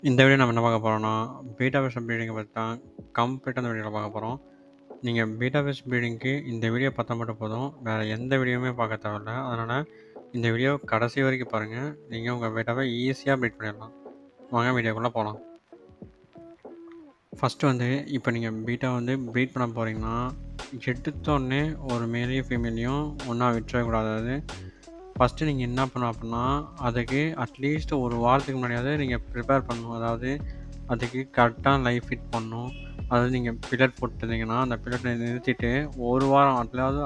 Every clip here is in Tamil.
இந்த வீடியோ நம்ம என்ன பார்க்க போறோம்னா, பீட்டா வெர்சன் ப்ரீடிங்க பத்தி தான் கம்ப்ளீட்டா இந்த வீடியோல பார்க்க போறோம். நீங்க பீட்டா வெர்ஸ் ப்ரீடிங்க்கு இந்த வீடியோ பார்த்தா மட்டும் போதும். வேற எந்த வீடியோவுமே பார்க்க தேவையில்ல. அதனால இந்த வீடியோ கடைசி வரைக்கும் பாருங்க. நீங்க உங்க பீட்டாவ ஈஸியா ப்ரீட் பண்ணிடலாம். வாங்க வீடியோக்குள்ள போலாம். ஃபர்ஸ்ட்டு வந்து இப்போ நீங்க பீட்டா வந்து ப்ரீட் பண்ண போறீங்கன்னா, எடுத்தோனே ஒரு மேலையும் ஃபீமேலையும் ஒண்ணா விட்டுறவே கூடாது. அதாவது ஃபர்ஸ்ட்டு நீங்க என்ன பண்ணணும் அப்புட்னா, அதுக்கு அட்லீஸ்ட் ஒரு வாரத்துக்கு முன்னாடியாவது நீங்க ப்ரிப்பேர் பண்ணணும். அதாவது அதுக்கு கரெக்டான லைஃப் ஃபிட் பண்ணணும். அதாவது நீங்க பில்லட் போட்டிருந்தீங்கன்னா, அந்த பில்லட்ட நிறுத்திட்டு 1 வாரம்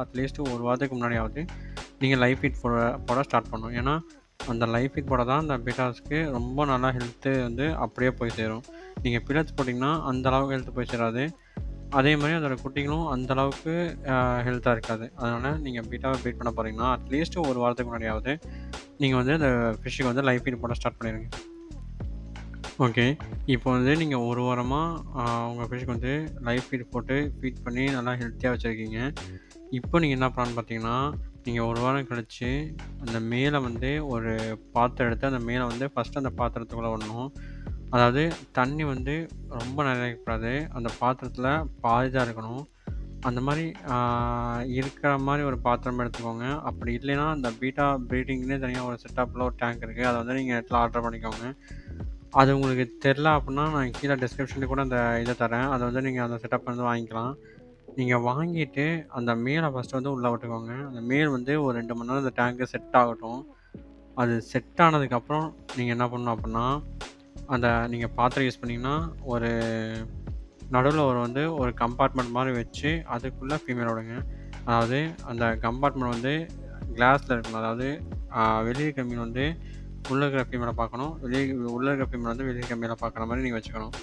அட்லீஸ்ட் 1 வாரத்துக்கு முன்னாடியாவது நீங்க லைஃப் ஃபிட் போட போட ஸ்டார்ட் பண்ணணும். ஏன்னா, அந்த லைஃப் ஃபிட் போட தான் அந்த பீட்டாஸ்க்கு ரொம்ப நல்லா ஹெல்த்து வந்து அப்படியே போய் சேரும். நீங்க பில்லட்ஸ் போட்டிங்கன்னா, அந்த அளவுக்கு ஹெல்த் போய் சேராது. அதே மாரி அதோட குட்டிகளும் அந்த அளவுக்கு ஹெல்த்தா இருக்காது. அதனால நீங்க பீட்டாவ ப்ரீட் பண்ண போறீங்கன்னா, அட்லீஸ்ட் 1 வாரத்துக்கு முன்னாடியாவது நீங்க வந்து அந்த ஃபிஷ்ஷுக்கு வந்து லைஃப் ஃபீட் போட ஸ்டார்ட் பண்ணிருங்க. ஓகே. இப்போ வந்து நீங்க 1 வாரமா உங்க ஃபிஷ்ஷுக்கு வந்து லைஃப் ஃபீட் போட்டு ஃபீட் பண்ணி நல்லா ஹெல்த்தியா வச்சிருக்கீங்க. இப்போ நீங்க என்ன பண்ணலான்னு பார்த்தீங்கன்னா, நீங்க 1 வாரம் கழிச்சு அந்த மேல வந்து ஒரு பாத்திரம் எடுத்து அந்த மேல வந்து ஃபர்ஸ்ட்டு அந்த பாத்திரத்துக்குள்ள விடணும். அதாவது தண்ணி வந்து ரொம்ப நிறைய இருக்கக்கூடாது. அந்த பாத்திரத்தில பாதி தான் இருக்கணும். அந்த மாரி ஆ இருக்கிற மாரி ஒரு பாத்திரமா எடுத்துக்கோங்க. அப்படி இல்லைன்னா, அந்த பீட்டா ப்ரீடிங்க்குன்னே தனியா ஒரு செட்டப்ல ஒரு டேங்க் இருக்கு. அத வந்து நீங்க நெட்ல ஆர்டர் பண்ணிக்கோங்க. அது உங்களுக்கு தெரில அப்புட்னா, நான் கீழ டிஸ்கிரிப்ஷன்ல கூட அந்த இத தரேன். அத வந்து நீங்க அந்த செட்டப் வந்து வாங்கிக்கலாம். நீங்க வாங்கிட்டு அந்த மேல ஃபர்ஸ்ட்டு வந்து உள்ள விட்டுக்கோங்க. அந்த மேல் வந்து ஒரு 2 மணி நேரம் அந்த டேங்க்கு செட் ஆகட்டும். அது செட் ஆனதுக்கப்புறம் நீங்க என்ன பண்ணணும் அப்புட்னா, அந்த நீங்க பாத்திரம் யூஸ் பண்ணீங்கன்னா, ஒரு நடுவுல ஒரு கம்பார்ட்மெண்ட் மாரி வச்சு, அதுக்குள்ள ஃபீமேல் விடுங்க. அதாவது அந்த கம்பார்ட்மெண்ட் வந்து கிளாஸ்ல இருக்கணும். அதாவது வெளிய இருக்க மீன் வந்து உள்ள இருக்கிற ஃபீமேல பார்க்கணும். உள்ள இருக்கிற ஃபீமேல் வந்து வெளிய இருக்க மேல பார்க்குற மாரி நீங்க வச்சுக்கணும்.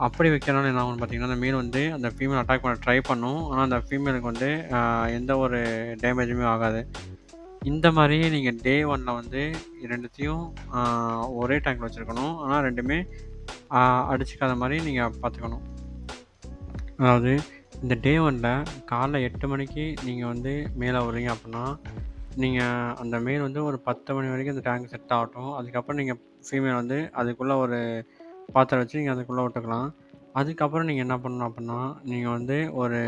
அப்படி வைக்கிறனால என்ன ஆகும்னு பார்த்தீங்கன்னா, அந்த மீன் வந்து அந்த ஃபீமேல் அட்டாக் பண்ண ட்ரை பண்ணும். ஆனா, அந்த ஃபீமேலுக்கு வந்து எந்த ஒரு டேமேஜுமே ஆகாது. இந்த மாரி நீங்க டே 1ல வந்து 2த்தையும் ஆ ஒரே டேங்க்ல வச்சிருக்கணும். ஆனா 2மே ஆ அடிச்சுக்காத மாரி நீங்க பார்த்துக்கணும். அதாவது இந்த டே 1ல காலைல 8 மணிக்கு நீங்க வந்து மேல விடுறீங்க அப்புட்னா, நீங்க அந்த மேல் வந்து ஒரு 10 மணி வரைக்கும் அந்த டேங்க் செட் ஆகட்டும். அதுக்கப்புறம் நீங்க ஃபீமேல் வந்து அதுக்குள்ள ஒரு பாத்திரம் வச்சு நீங்க அதுக்குள்ள விட்டுக்கலாம். அதுக்கப்புறம் நீங்க என்ன பண்ணணும் அப்புட்னா, நீங்க வந்து ஒரு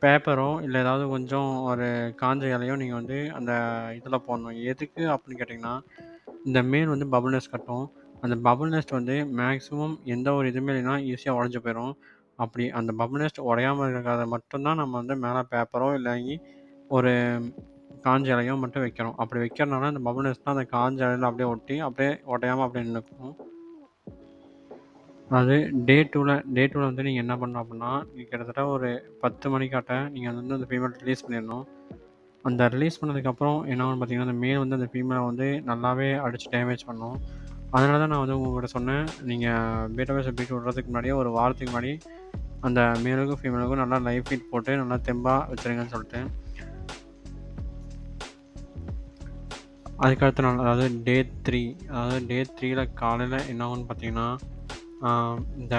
பேப்பரோ, இல்ல ஏதாவது கொஞ்சம் ஒரு காஞ்ச இலையோ நீங்க வந்து அந்த இதில போடணும். எதுக்கு அப்புட்ன்னு கேட்டீங்கன்னா, இந்த மேல் வந்து பபிள் நெஸ்ட் கட்டும். அந்த பபிள் நெஸ்ட் வந்து மேக்ஸிமம் எந்த ஒரு இதுவுமே இல்லைன்னா ஈஸியா உடைஞ்சு போயிரும். அப்படி அந்த பபிள் நெஸ்ட் உடையாம இருக்கிறத மட்டும் தான் நம்ம வந்து மேல பேப்பரோ இல்லாங்கி ஒரு காஞ்ச இலையோ மட்டும் வைக்கிறோம். அப்படி வைக்கிறனால அந்த பபிள் நெஸ்ட்லாம் அந்த காஞ்ச இலையில அப்படியே ஒட்டி, அப்படியே உடையாம அப்படியே நின்னுக்கும். அது டே 2ல வந்து நீங்க என்ன பண்ணணும் அப்புட்னா, நீங்க கிட்டத்தட்ட ஒரு 10 மணிக்காட்ட நீங்க வந்து அந்த ஃபீமேல் ரிலீஸ் பண்ணிறணும். அந்த ரிலீஸ் பண்ணதுக்கப்புறம் என்ன ஆகும்னு பார்த்தீங்கன்னா, அந்த மேல் வந்து அந்த ஃபீமேல வந்து நல்லாவே அடிச்சு டேமேஜ் பண்ணும். அதனால தான் நான் வந்து உங்ககிட்ட சொன்னேன். நீங்க பீட்டாபேஸ பீட் விடுறதுக்கு முன்னாடியே ஒரு வாரத்துக்கு முன்னாடி அந்த மேலுக்கும், ஃபீமேலுக்கும் நல்லா லைவ் ஃபீட் போட்டு நல்லா தெம்பா வச்சுருங்கன்னு சொல்லிட்டு. அதுக்கு அடுத்த நாள் அதாவது டே 3 அதாவது டே 3ல காலையில என்ன ஆகும்னு பார்த்தீங்கன்னா, ஆ இந்த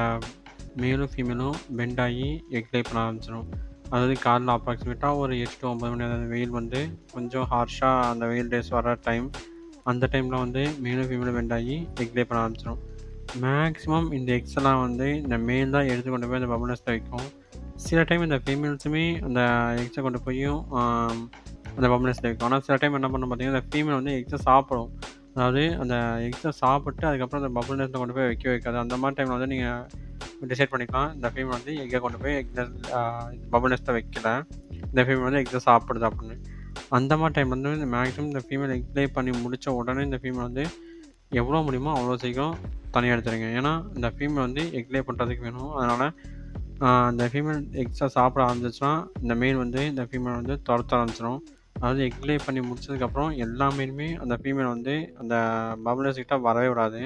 மேலும், ஃபீமேலும் பெண்ட் ஆகி எக் லே பண்ண ஆரம்பிச்சிரும். அதாவது காலைல அப்ராக்ஸிமேட்டா ஒரு 8 டூ 9 மணி அந்த வெயில் வந்து கொஞ்சம் ஹார்ஷா அந்த வெயில் டேஸ் வர டைம். அந்த டைம்ல வந்து மேலும், ஃபீமேலும் பெண்ட் ஆகி எக் லே பண்ண ஆரம்பிச்சிரும். மேக்ஸிமம் இந்த எக்ஸ் எல்லாம் வந்து இந்த மேல் தான் எடுத்து கொண்டு போய் அந்த பபிள் நெஸ்ட்ல வைக்கும். சில டைம் இந்த ஃபீமேல்ஸுமே அந்த எக்ஸ கொண்டு போயும் அந்த பபிள் நெஸ்ட்ல வைக்கும். ஆனா சில டைம் என்ன பண்ணும் பார்த்தீங்கன்னா, இந்த ஃபீமேல் வந்து எக்ஸ சாப்பிடும். அதாவது அந்த எக்ஸ சாப்பிட்டு அதுக்கப்புறம் அந்த பபிள் நெஸ்ட்ல கொண்டு போய் வைக்கவே வைக்காது. அந்த மாரி டைம்ல வந்து நீங்க டிசைட் பண்ணிக்கலாம். இந்த ஃபீமேல் வந்து எக்க கொண்டு போய் எக் நெஸ்ட் பபிள் நெஸ்ட்ல வைக்கல. இந்த ஃபீமேல் வந்து எக்ஸ சாப்பிடுது அப்படின்னு. அந்த மாரி டைம் வந்து மேக்ஸிமம் இந்த ஃபீமேல் எக் லே பண்ணி முடிச்ச உடனே இந்த ஃபீமேல் வந்து எவ்வளோ முடியுமோ அவ்வளோ சீக்கிரம் தனியா எடுத்துருங்க. ஏன்னா, இந்த ஃபீமேல் வந்து எக் லே பண்றதுக்கு வேணும். அதனால அந்த ஃபீமேல் எக்ஸ சாப்பிட ஆரம்பிச்சுச்சுன்னா, இந்த மேல் வந்து இந்த ஃபீமேல் வந்து தொரத்த ஆரம்பிச்சுரும். அதாவது எக் லே பண்ணி முடிச்சதுக்கப்புறம் எல்லா மேலுமே அந்த ஃபீமேல் வந்து அந்த பபிள் நெஸ்ட் கிட்ட வரவே விடாது.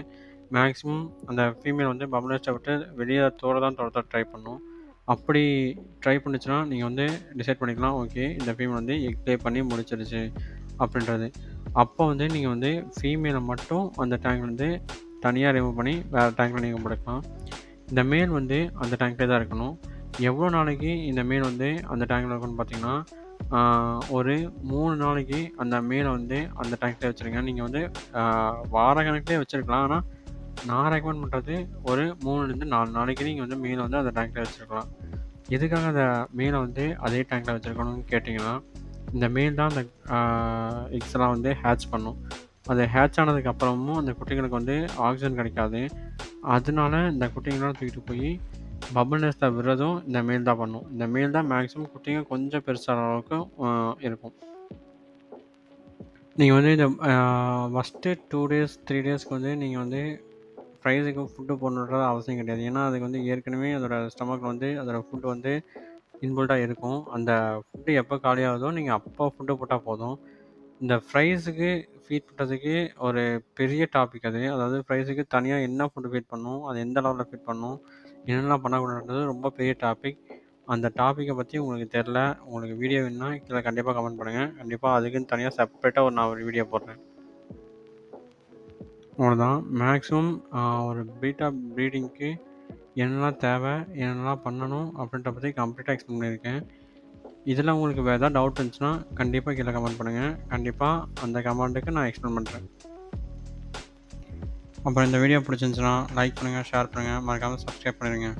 மேக்ஸிமம் அந்த ஃபீமேல் வந்து பபிள் நெஸ்ட்ட விட்டு வெளிய தான் தொரத்த ட்ரை பண்ணும். அப்படி ட்ரை பண்ணுச்சுன்னா, நீங்க வந்து டிசைட் பண்ணிக்கலாம். ஓகே. இந்த ஃபீமேல் வந்து எக் லே பண்ணி முடிச்சிருச்சு அப்படின்றது. அப்போ வந்து நீங்க வந்து ஃபீமேல மட்டும் அந்த டேங்க்லேருந்து தனியா ரிமூவ் பண்ணி வேற டேங்க்ல நீங்க போட்டுக்கலாம். இந்த மேல் வந்து அந்த டேங்க்லயே தான் இருக்கணும். எவ்வளோ நாளைக்கு இந்த மேல் வந்து அந்த டேங்க்ல இருக்கணும்னு பார்த்தீங்கன்னா, ஆ ஒரு 3 நாளைக்கு அந்த மேல வந்து அந்த டேங்க்லயே வச்சுருங்க. நீங்க வந்து வார கணக்குலயே வச்சிருக்கலாம். ஆனா நான் ரெக்கமெண்ட் பண்ணுறது ஒரு 3லேருந்து 4 நாளைக்கு நீங்கள் வந்து மீனை வந்து அந்த டேங்க்கில் வச்சுருக்கலாம். எதுக்காக அந்த மீனை வந்து அதே டேங்க்கில் வச்சுருக்கணும்னு கேட்டிங்கன்னா, இந்த மீன் தான் அந்த எக்ஸ்லாம் வந்து ஹேட்ச் பண்ணும். அது ஹேட்ச் ஆனதுக்கப்புறமும் அந்த குட்டிகளுக்கு வந்து ஆக்சிஜன் கிடைக்காது. அதனால இந்த குட்டிங்கலாம் தூக்கிட்டு போய் பபிள் நெஸ்ட்ல விடுறதும் இந்த மேல் தான் பண்ணும். இந்த மேல் தான் மேக்ஸிமம் குட்டிங்க கொஞ்சம் பெருசான அளவுக்கு இருக்கும். நீங்க வந்து இந்த ஃபர்ஸ்ட்டு 2 டேஸ், 3 டேஸ்க்கு வந்து நீங்க வந்து ஃப்ரைஸுக்கு ஃபுட்டு போடணுன்ற அவசியம் கிடையாது. ஏன்னா, அதுக்கு வந்து ஏற்கனவே அதோட ஸ்டொமக்ல வந்து அதோட ஃபுட் வந்து இன்பில்ட்டா இருக்கும். அந்த ஃபுட்டு எப்போ காலியாகுதோ, நீங்க அப்போ ஃபுட்டு போட்டா போதும். இந்த ஃப்ரைஸுக்கு ஃபீட் பண்றதுக்கு ஒரு பெரிய டாபிக் அது. அதாவது ஃப்ரைஸுக்கு தனியா என்ன ஃபுட் ஃபீட் பண்ணணும்? அது எந்த லெவல்ல ஃபீட் பண்ணணும்? என்னென்னலாம் பண்ணக்கூடாதுன்றது ரொம்ப பெரிய டாபிக். அந்த டாப்பிக்க பத்தி உங்களுக்கு தெர்ல, உங்களுக்கு வீடியோ வேணும்னா கீழ கண்டிப்பா கமெண்ட் பண்ணுங்க. கண்டிப்பா அதுக்குன்னு தனியா செப்பரேட்டா நான் ஒரு வீடியோ போடுறேன். அவ்வளோதான். மேக்ஸிமம் ஒரு பீட்டா ப்ரீடிங்க்கு என்னலாம் தேவை? என்னலாம் பண்ணணும்? அப்படின்றத பத்தி கம்ப்ளீட்டா எக்ஸ்ப்ளைன் பண்ணியிருக்கேன். இதில உங்களுக்கு வேற ஏதாவது டவுட் இருந்துச்சுன்னா, கண்டிப்பா கீழ கமெண்ட் பண்ணுங்க. கண்டிப்பா அந்த கமெண்ட்டுக்கு நான் எக்ஸ்ப்ளைன் பண்றேன். அப்புறம் இந்த வீடியோ பிடிச்சிருந்துச்சுன்னா, லைக் பண்ணுங்க, ஷேர் பண்ணுங்க, மறக்காம சப்ஸ்கிரைப் பண்ணிடுங்க.